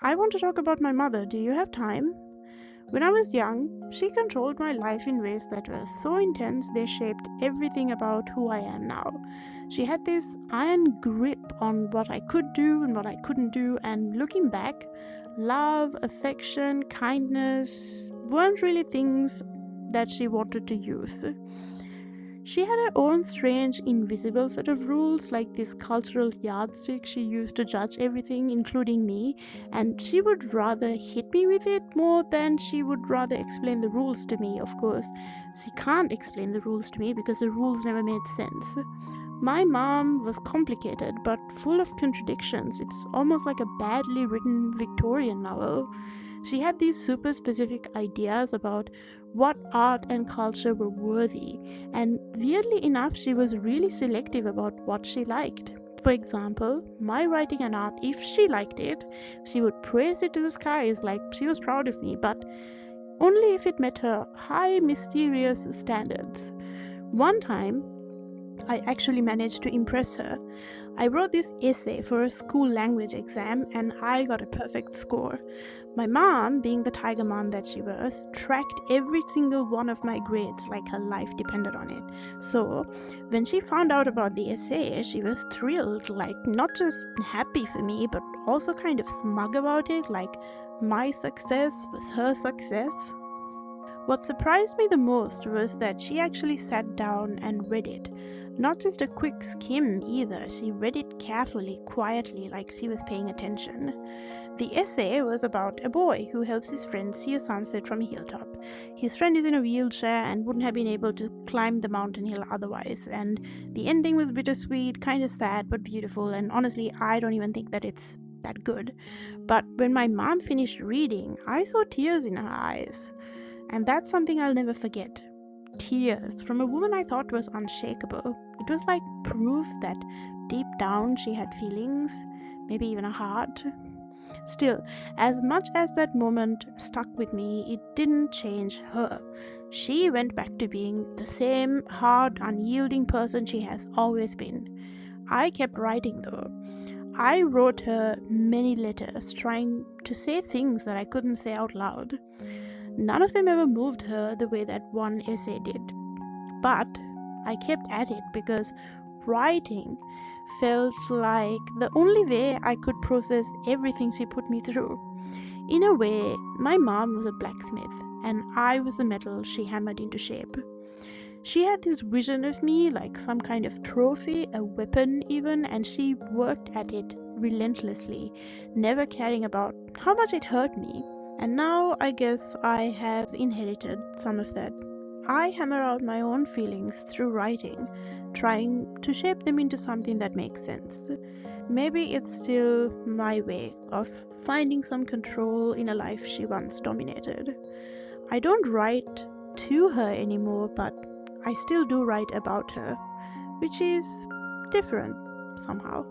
I want to talk about my mother. Do you have time? When I was young, she controlled my life in ways that were so intense they shaped everything about who I am now. She had this iron grip on what I could do and what I couldn't do, and looking back, love, affection, kindness weren't really things that she wanted to use. She had her own strange, invisible set of rules, like this cultural yardstick she used to judge everything, including me, and she would rather hit me with it more than she would rather explain the rules to me, of course. She can't explain the rules to me because the rules never made sense. My mom was complicated but full of contradictions. It's almost like a badly written Victorian novel. She had these super specific ideas about what art and culture were worthy, and weirdly enough, she was really selective about what she liked. For example, my writing and art, if she liked it, she would praise it to the skies like she was proud of me, but only if it met her high, mysterious standards. One time, I actually managed to impress her. I wrote this essay for a school language exam and I got a perfect score. My mom, being the tiger mom that she was, tracked every single one of my grades like her life depended on it. So, when she found out about the essay, she was thrilled, like not just happy for me, but also kind of smug about it, like my success was her success. What surprised me the most was that she actually sat down and read it. Not just a quick skim either, she read it carefully, quietly, like she was paying attention. The essay was about a boy who helps his friend see a sunset from a hilltop. His friend is in a wheelchair and wouldn't have been able to climb the mountain hill otherwise, and the ending was bittersweet, kind of sad but beautiful, and honestly, I don't even think that it's that good. But when my mom finished reading, I saw tears in her eyes. And that's something I'll never forget. Tears from a woman I thought was unshakable. It was like proof that deep down she had feelings, maybe even a heart. Still, as much as that moment stuck with me, it didn't change her. She went back to being the same hard, unyielding person she has always been. I kept writing though. I wrote her many letters trying to say things that I couldn't say out loud. None of them ever moved her the way that one essay did. But I kept at it because writing felt like the only way I could process everything she put me through. In a way, my mom was a blacksmith, and I was the metal she hammered into shape. She had this vision of me like some kind of trophy, a weapon even, and she worked at it relentlessly, never caring about how much it hurt me. And now I guess I have inherited some of that. I hammer out my own feelings through writing, trying to shape them into something that makes sense. Maybe it's still my way of finding some control in a life she once dominated. I don't write to her anymore, but I still do write about her, which is different somehow.